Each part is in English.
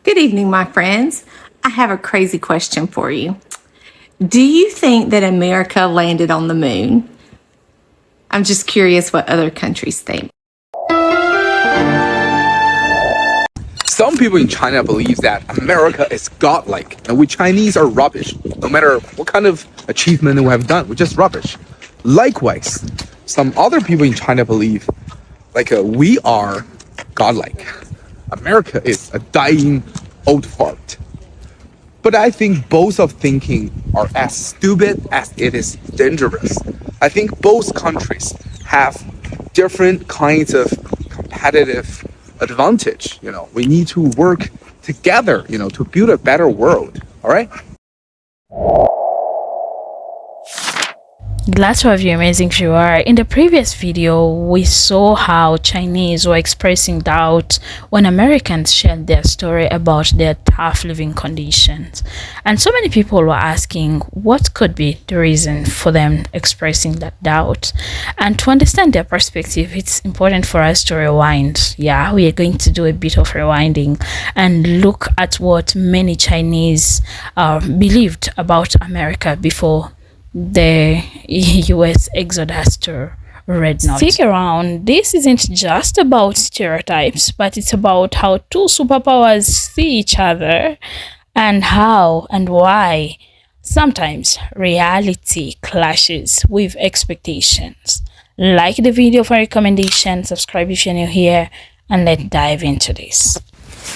Good evening, my friends. I have a crazy question for you. Do you think that America landed on the moon? I'm just curious what other countries think. Some people in China believe that America is godlike and we Chinese are rubbish. No matter what kind of achievement we have done, we're just rubbish. Likewise, some other people in China believe we are godlike. America is a dying old fart. But I think both of thinking are as stupid as it is dangerous. I think both countries have different kinds of competitive advantage. We need to work together, to build a better world. All right? Glad to have you, amazing viewer. In the previous video, we saw how Chinese were expressing doubt when Americans shared their story about their tough living conditions. And so many people were asking what could be the reason for them expressing that doubt. And to understand their perspective, it's important for us to rewind. Yeah, we are going to do a bit of rewinding and look at what many Chinese believed about America before the U.S. exodus to RedNote. Stick around. This isn't just about stereotypes, but it's about how two superpowers see each other and how and why sometimes reality clashes with expectations. Like the video for recommendation, subscribe if you're new here, and let's dive into this.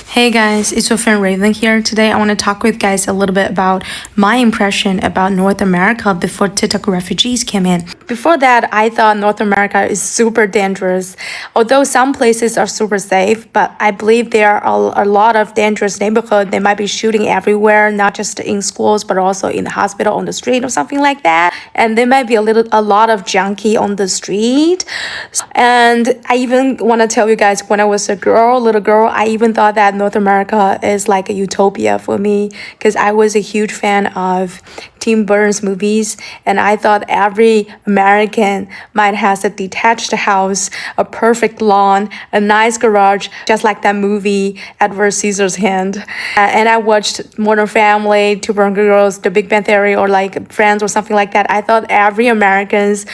Hey guys, it's your friend Raven here. Today I want to talk with guys a little bit about my impression about North America before TikTok refugees came in. Before that, I thought North America is super dangerous. Although some places are super safe, but I believe there are a lot of dangerous neighborhoods. They might be shooting everywhere, not just in schools, but also in the hospital, on the street or something like that. And there might be a lot of junkie on the street. And I even want to tell you guys, when I was a little girl, I even thought that North America is like a utopia for me because I was a huge fan of Tim Burton's movies, and I thought every American might have a detached house, a perfect lawn, a nice garage, just like that movie Edward Scissorhands. And I watched Modern Family, Two Broke Girls, The Big Bang Theory, or like Friends or something like that. I thought every Americans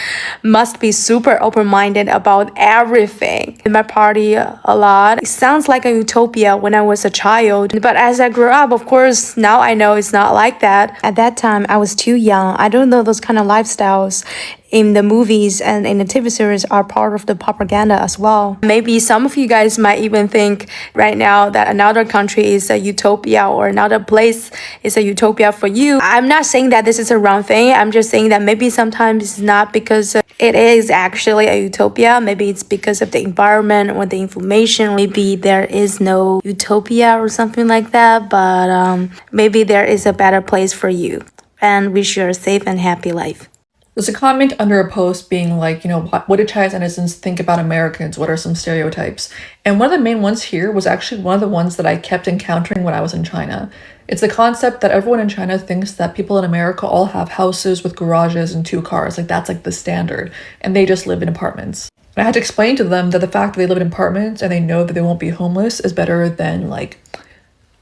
must be super open-minded about everything. In my party a lot. It sounds like a utopia when I was a child, but as I grew up, of course, now I know it's not like that. At that time, I was too young. I don't know those kind of lifestyles in the movies and in the TV series are part of the propaganda as well. Maybe some of you guys might even think right now that another country is a utopia or another place is a utopia for you. I'm not saying that this is a wrong thing. I'm just saying that maybe sometimes it's not because it is actually a utopia. Maybe it's because of the environment or the information. Maybe there is no utopia or something like that, but maybe there is a better place for you. And wish you a safe and happy life. There's a comment under a post being like, what do Chinese citizens think about Americans? What are some stereotypes? And one of the main ones here was actually one of the ones that I kept encountering when I was in China. It's the concept that everyone in China thinks that people in America all have houses with garages and 2 cars. Like that's like the standard. And they just live in apartments. And I had to explain to them that the fact that they live in apartments and they know that they won't be homeless is better than like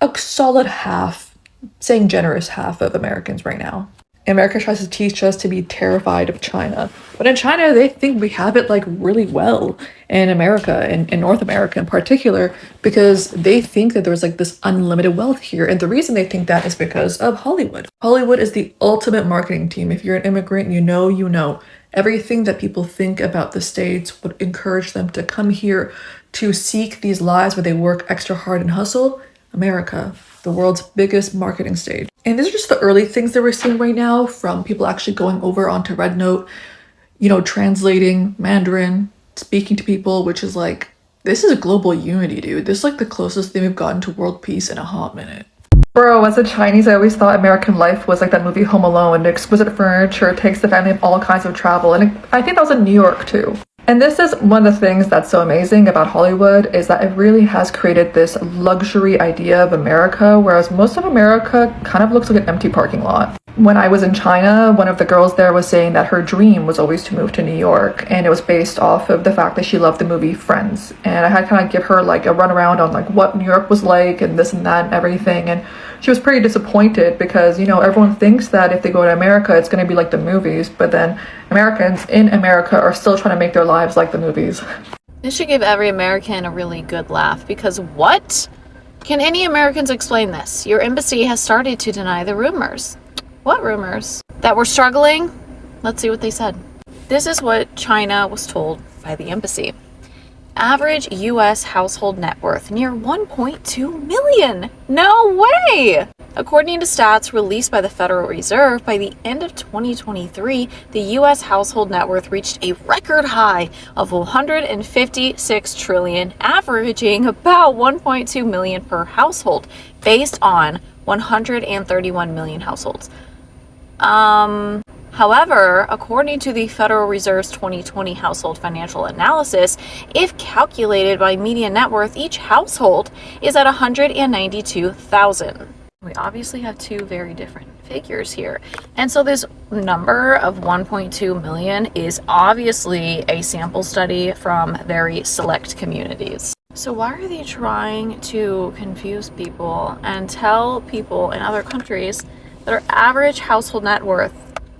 a solid half, saying generous half of Americans right now. America tries to teach us to be terrified of China. But in China, they think we have it like really well in America, and in North America in particular, because they think that there's like this unlimited wealth here. And the reason they think that is because of Hollywood. Hollywood is the ultimate marketing team. If you're an immigrant, you know. Everything that people think about the States would encourage them to come here to seek these lives where they work extra hard and hustle. America, the world's biggest marketing stage. And these are just the early things that we're seeing right now, from people actually going over onto RedNote, translating Mandarin, speaking to people, which is like, this is a global unity, dude. This is like the closest thing we've gotten to world peace in a hot minute. Bro, as a Chinese, I always thought American life was like that movie Home Alone. Exquisite furniture takes the family of all kinds of travel. And I think that was in New York too. And this is one of the things that's so amazing about Hollywood, is that it really has created this luxury idea of America, whereas most of America kind of looks like an empty parking lot. When I was in China, one of the girls there was saying that her dream was always to move to New York, and it was based off of the fact that she loved the movie Friends. And I had to kind of give her like a runaround on like what New York was like and this and that and everything, and she was pretty disappointed because, you know, everyone thinks that if they go to America, it's going to be like the movies, but then Americans in America are still trying to make their lives like the movies. This should give every American a really good laugh, because what? Can any Americans explain this? Your embassy has started to deny the rumors. What rumors? That we're struggling? Let's see what they said. This is what China was told by the embassy. Average U.S. household net worth near 1.2 million. No way! According to stats released by the Federal Reserve, by the end of 2023, the U.S. household net worth reached a record high of 156 trillion, averaging about 1.2 million per household, based on 131 million households. However, according to the Federal Reserve's 2020 household financial analysis, if calculated by median net worth, each household is at 192,000. We obviously have two very different figures here. And so this number of 1.2 million is obviously a sample study from very select communities. So why are they trying to confuse people and tell people in other countries that our average household net worth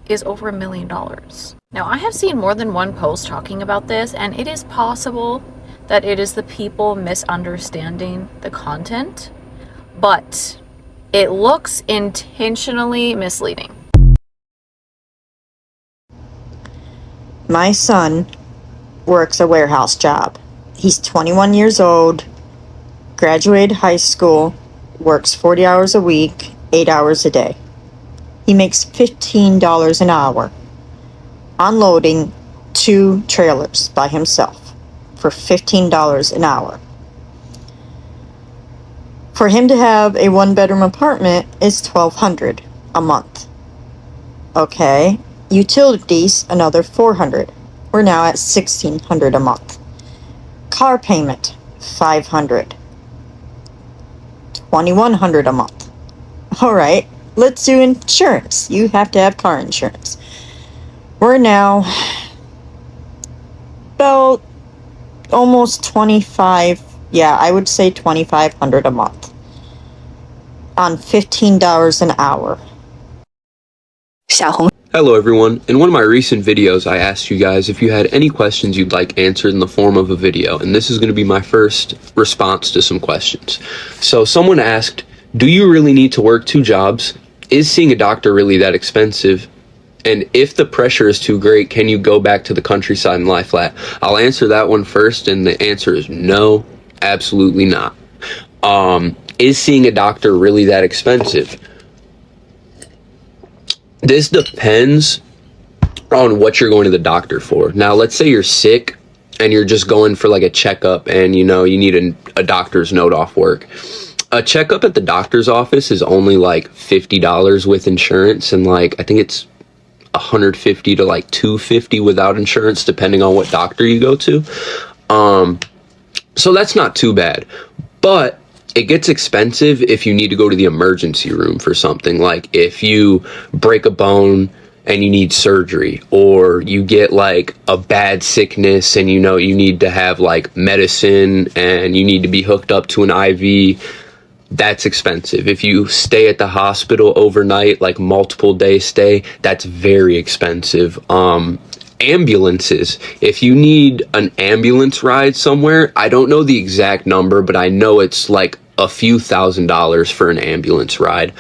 is over $1 million? Now, I have seen more than one post talking about this, and it is possible that it is the people misunderstanding the content, but it looks intentionally misleading. My son works a warehouse job. He's 21 years old, graduated high school, works 40 hours a week, 8 hours a day. He makes $15 an hour, unloading 2 trailers by himself for $15 an hour. For him to have a 1-bedroom apartment is $1,200 a month. Okay, utilities another $400. We're now at $1,600 a month. Car payment $500. $2,100 a month. All right, let's do insurance. You have to have car insurance. We're now about almost 25. Yeah, I would say $2,500 a month on $15 an hour. Hello everyone. In one of my recent videos, I asked you guys if you had any questions you'd like answered in the form of a video, and this is going to be my first response to some questions. So someone asked, do you really need to work 2 jobs? Is seeing a doctor really that expensive? And if the pressure is too great, can you go back to the countryside and lie flat? I'll answer that one first, and the answer is no, absolutely not. Is seeing a doctor really that expensive? This depends on what you're going to the doctor for. Now, let's say you're sick and you're just going for like a checkup and you know you need a doctor's note off work. A checkup at the doctor's office is only like $50 with insurance, and like I think it's $150 to like $250 without insurance, depending on what doctor you go to. So that's not too bad, but it gets expensive if you need to go to the emergency room for something, like if you break a bone and you need surgery, or you get like a bad sickness and you know you need to have like medicine and you need to be hooked up to an IV. That's expensive. If you stay at the hospital overnight, like multiple day stay, that's very expensive. Ambulances. If you need an ambulance ride somewhere, I don't know the exact number, but I know it's like a few $1,000s for an ambulance ride.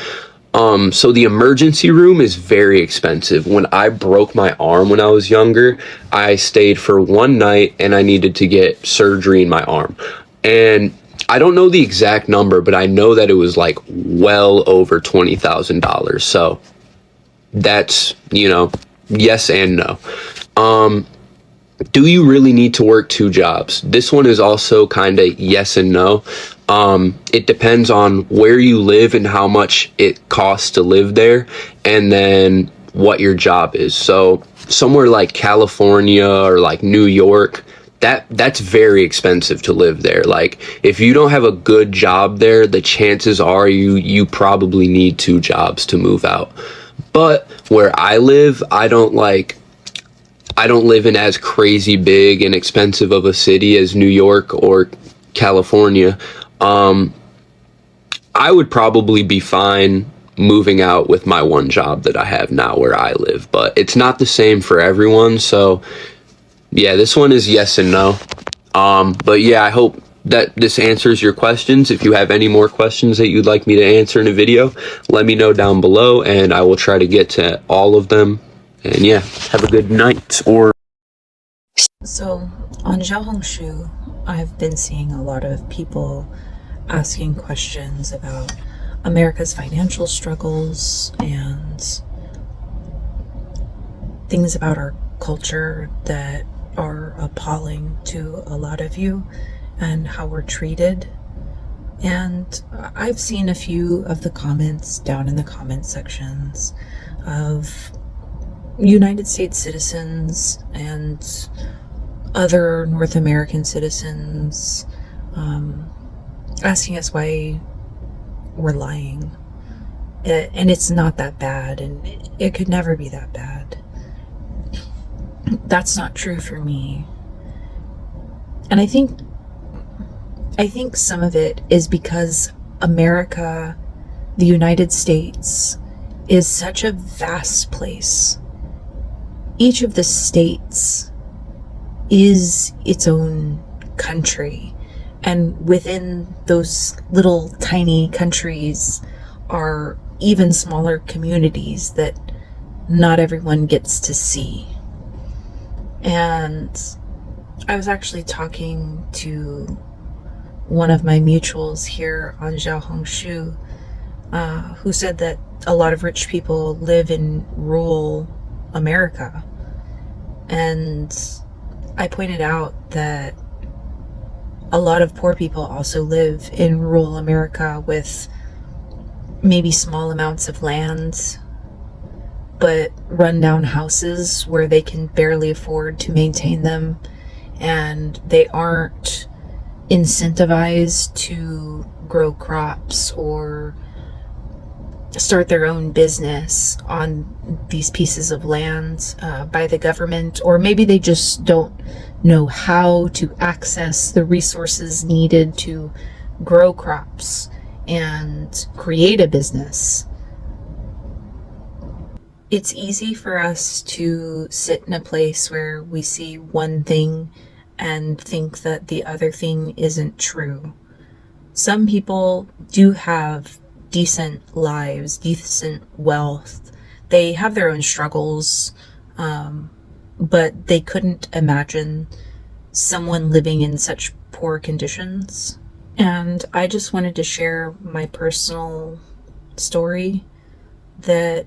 So the emergency room is very expensive. When I broke my arm when I was younger, I stayed for 1 night and I needed to get surgery in my arm. And I don't know the exact number, but I know that it was like well over $20,000. So that's, you know, yes and no. Do you really need to work 2 jobs? This one is also kind of yes and no. It depends on where you live and how much it costs to live there, and then what your job is. So somewhere like California or like New York, that's very expensive to live there. Like if you don't have a good job there, the chances are you probably need two jobs to move out. But where I live, I don't live in as crazy big and expensive of a city as New York or California. I would probably be fine moving out with my one job that I have now where I live, but it's not the same for everyone. So yeah, this one is yes and no. But yeah, I hope that this answers your questions. If you have any more questions that you'd like me to answer in a video, let me know down below and I will try to get to all of them. And yeah, have a good night. Or So on Xiaohongshu, I've been seeing a lot of people asking questions about America's financial struggles and things about our culture that are appalling to a lot of you and how we're treated. And I've seen a few of the comments down in the comment sections of United States citizens and other North American citizens asking us why we're lying. And it's not that bad, and it could never be that bad. That's not true for me. And I think some of it is because America, the United States, is such a vast place. Each of the states is its own country, and within those little tiny countries are even smaller communities that not everyone gets to see. And I was actually talking to one of my mutuals here on Xiaohongshu who said that a lot of rich people live in rural America. And I pointed out that a lot of poor people also live in rural America with maybe small amounts of land, but rundown houses where they can barely afford to maintain them, and they aren't incentivized to grow crops or start their own business on these pieces of land by the government, or maybe they just don't know how to access the resources needed to grow crops and create a business. It's easy for us to sit in a place where we see one thing and think that the other thing isn't true. Some people do have decent lives, decent wealth. They have their own struggles, but they couldn't imagine someone living in such poor conditions. And I just wanted to share my personal story that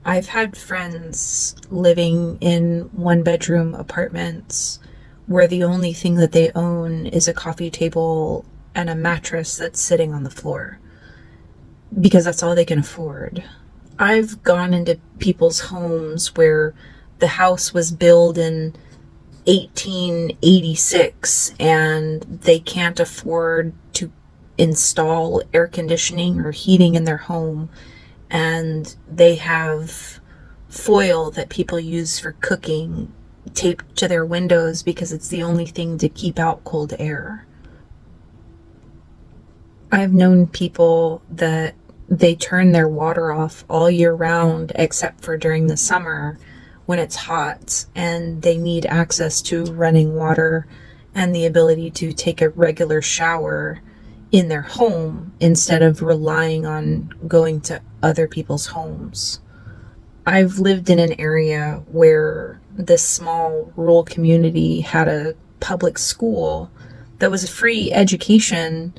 I've had friends living in one-bedroom apartments where the only thing that they own is a coffee table and a mattress that's sitting on the floor, because that's all they can afford. I've gone into people's homes where the house was built in 1886 and they can't afford to install air conditioning or heating in their home, and they have foil that people use for cooking taped to their windows because it's the only thing to keep out cold air. I've known people that they turn their water off all year round except for during the summer when it's hot and they need access to running water and the ability to take a regular shower in their home instead of relying on going to other people's homes. I've lived in an area where this small rural community had a public school that was a free education,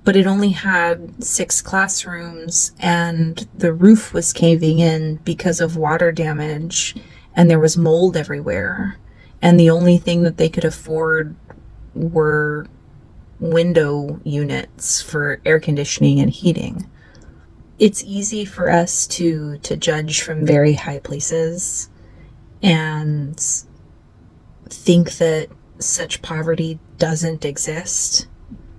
but it only had 6 classrooms and the roof was caving in because of water damage and there was mold everywhere. And the only thing that they could afford were window units for air conditioning and heating. It's easy for us to judge from very high places and think that such poverty doesn't exist,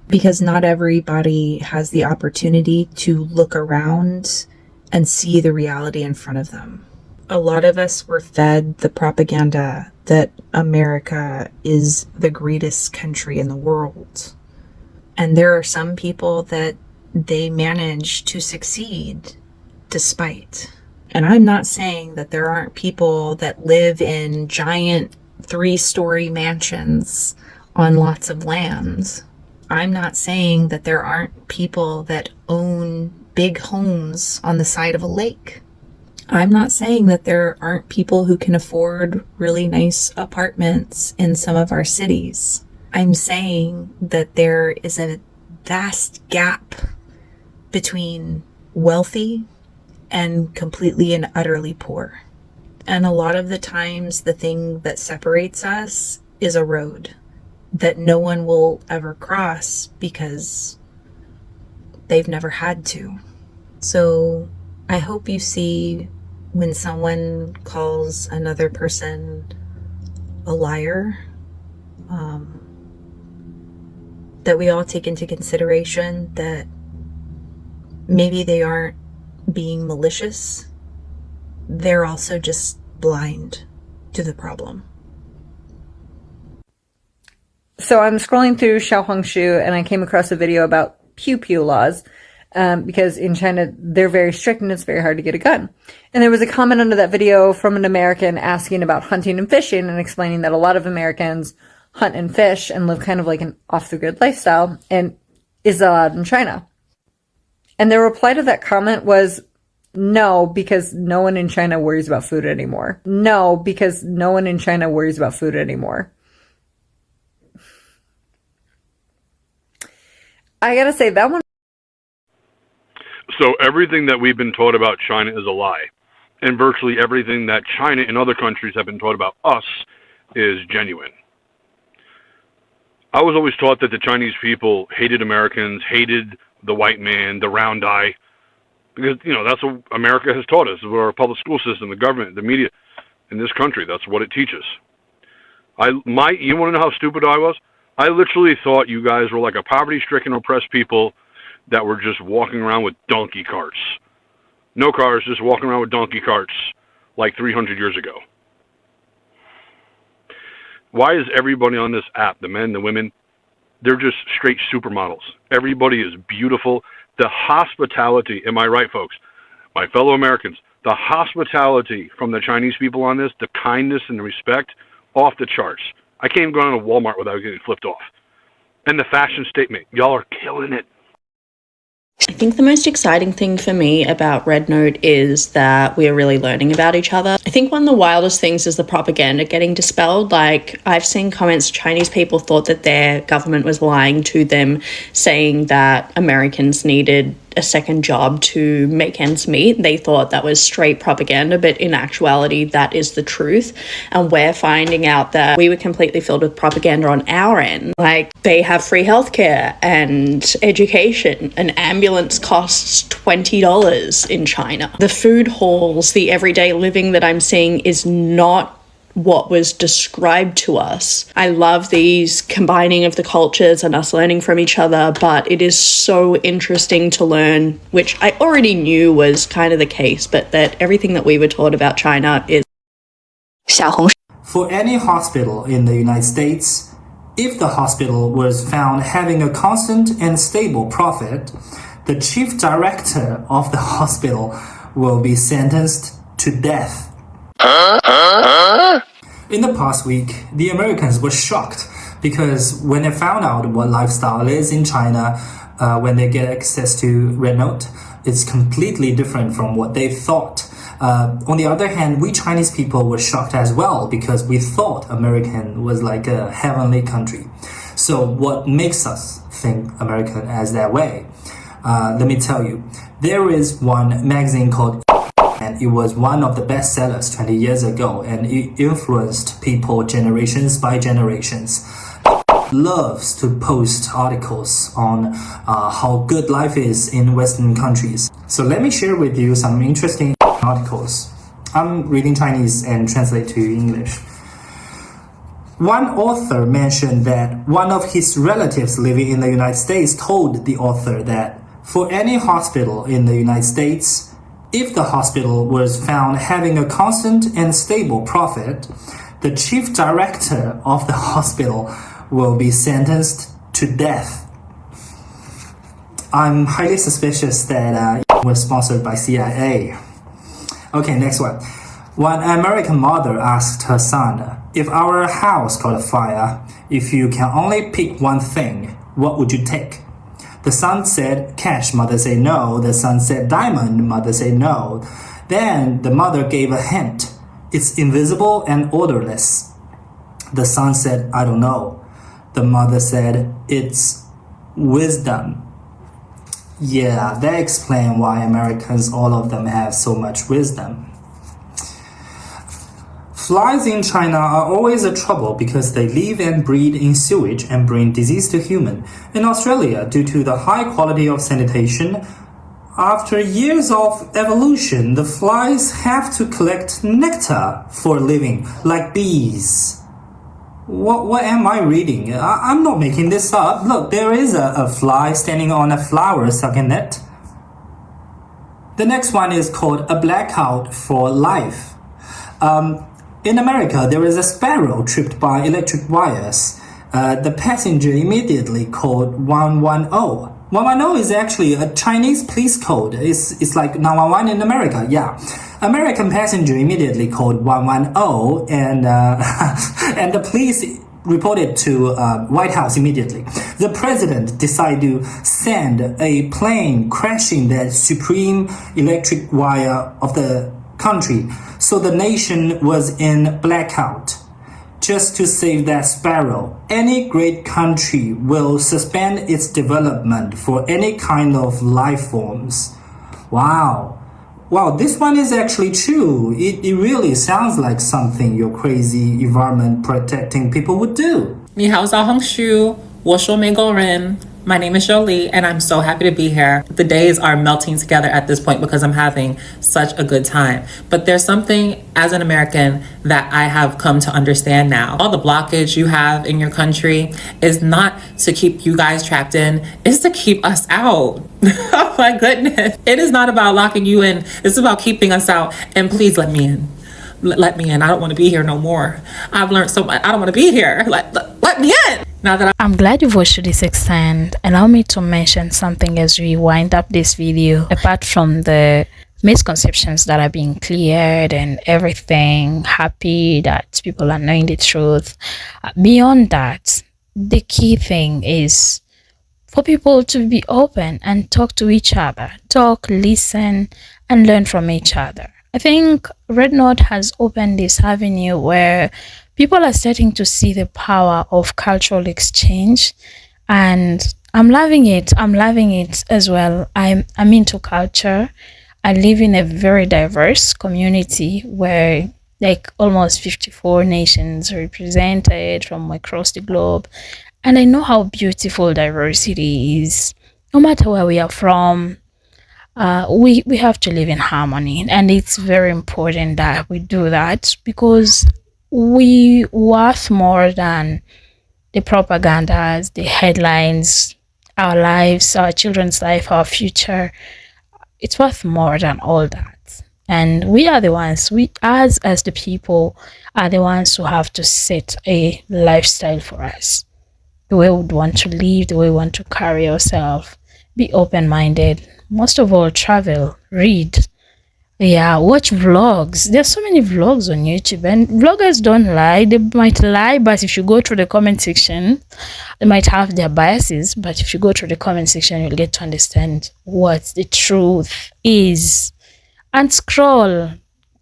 because not everybody has the opportunity to look around and see the reality in front of them. A lot of us were fed the propaganda that America is the greatest country in the world. And there are some people that they manage to succeed despite. And I'm not saying that there aren't people that live in giant 3-story mansions on lots of land. I'm not saying that there aren't people that own big homes on the side of a lake. I'm not saying that there aren't people who can afford really nice apartments in some of our cities. I'm saying that there is a vast gap between wealthy and completely and utterly poor. And a lot of the times, the thing that separates us is a road that no one will ever cross because they've never had to. So I hope you see when someone calls another person a liar, that we all take into consideration that maybe they aren't being malicious. They're also just blind to the problem. So I'm scrolling through Xiaohongshu and I came across a video about pew pew laws, because in China they're very strict and it's very hard to get a gun. And there was a comment under that video from an American asking about hunting and fishing and explaining that a lot of Americans hunt and fish and live kind of like an off-the-grid lifestyle and is allowed in China. And the reply to that comment was, no, because no one in China worries about food anymore. No, because no one in China worries about food anymore. I gotta say, that one... So everything that we've been taught about China is a lie. And virtually everything that China and other countries have been taught about us is genuine. I was always taught that the Chinese people hated Americans, hated the white man, the round eye. Because, you know, that's what America has taught us. Our public school system, the government, the media in this country, that's what it teaches. You want to know how stupid I was? I literally thought you guys were like a poverty-stricken, oppressed people that were just walking around with donkey carts. No cars, just walking around with donkey carts like 300 years ago. Why is everybody on this app, the men, the women, they're just straight supermodels. Everybody is beautiful. The hospitality, am I right, folks? My fellow Americans, the hospitality from the Chinese people on this, the kindness and the respect, off the charts. I can't even go down to Walmart without getting flipped off. And the fashion statement, y'all are killing it. I think the most exciting thing for me about RedNote is that we are really learning about each other. I think one of the wildest things is the propaganda getting dispelled. Like, I've seen comments, Chinese people thought that their government was lying to them, saying that Americans needed a second job to make ends meet. They thought that was straight propaganda, but in actuality, that is the truth. And we're finding out that we were completely filled with propaganda on our end. Like, they have free healthcare and education. An ambulance costs $20 in China. The food halls, the everyday living that I'm seeing is not what was described to us. I love these combining of the cultures and us learning from each other, but it is so interesting to learn, which I already knew was kind of the case, but that everything that we were taught about China is... For any hospital in the United States, if the hospital was found having a constant and stable profit, the chief director of the hospital will be sentenced to death. In the past week, the Americans were shocked because when they found out what lifestyle is in China, when they get access to RedNote, it's completely different from what they thought. On the other hand, we Chinese people were shocked as well because we thought American was like a heavenly country. So what makes us think American as that way? Let me tell you, there is one magazine called, and it was one of the best sellers 20 years ago, and it influenced people generations by generations. Loves to post articles on how good life is in Western countries. So let me share with you some interesting articles. I'm reading Chinese and translate to English. One author mentioned that one of his relatives living in the United States told the author that for any hospital in the United States, if the hospital was found having a constant and stable profit, the chief director of the hospital will be sentenced to death. I'm highly suspicious that it was sponsored by CIA. Okay, next one. One American mother asked her son, if our house caught fire, if you can only pick one thing, what would you take? The son said cash, mother said no. The son said diamond, mother said no. Then the mother gave a hint. It's invisible and odorless. The son said, I don't know. The mother said, it's wisdom. Yeah, that explains why Americans, all of them, have so much wisdom. Flies in China are always a trouble because they live and breed in sewage and bring disease to human. In Australia, due to the high quality of sanitation, after years of evolution, the flies have to collect nectar for a living, like bees. What am I reading? I'm not making this up. Look, there is a fly standing on a flower sucking it. The next one is called a blackout for life. In America, there is a sparrow tripped by electric wires. The passenger immediately called 110. 110 is actually a Chinese police code. It's like 911 in America, yeah. American passenger immediately called 110 and and the police reported to White House immediately. The president decided to send a plane crashing the supreme electric wire of the country, so the nation was in blackout. Just to save that sparrow, any great country will suspend its development for any kind of life forms. Wow, this one is actually true. It really sounds like something your crazy environment protecting people would do. 你好，小红书，我说美国人。My name is Jolie, and I'm so happy to be here. The days are melting together at this point because I'm having such a good time. But there's something as an American that I have come to understand now. All the blockage you have in your country is not to keep you guys trapped in, it's to keep us out. Oh my goodness. It is not about locking you in, it's about keeping us out. And please let me in. Let me in. I don't want to be here no more. I've learned so much. I don't want to be here. Let me in. Now that I'm glad you watched to this extent. Allow me to mention something as we wind up this video. Apart from the misconceptions that are being cleared and everything, happy that people are knowing the truth. Beyond that, the key thing is for people to be open and talk to each other. Talk, listen, and learn from each other. I think RedNote has opened this avenue where people are starting to see the power of cultural exchange, and I'm loving it. I'm loving it as well. I'm into culture. I live in a very diverse community where like almost 54 nations are represented from across the globe, and I know how beautiful diversity is. No matter where we are from, we have to live in harmony, and it's very important that we do that because we worth more than the propagandas, the headlines, our lives, our children's life, our future. It's worth more than all that. And we are the ones, as the people, are the ones who have to set a lifestyle for us. The way we would want to live, the way we want to carry ourselves, be open-minded. Most of all, travel, read. Yeah, watch vlogs. There's so many vlogs on YouTube, and vloggers don't lie. They might lie, but if you go through the comment section, they might have their biases, but if you go through the comment section, you'll get to understand what the truth is. And scroll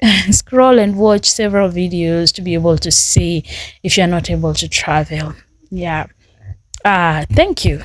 and watch several videos to be able to see if you're not able to travel. Yeah. Thank you.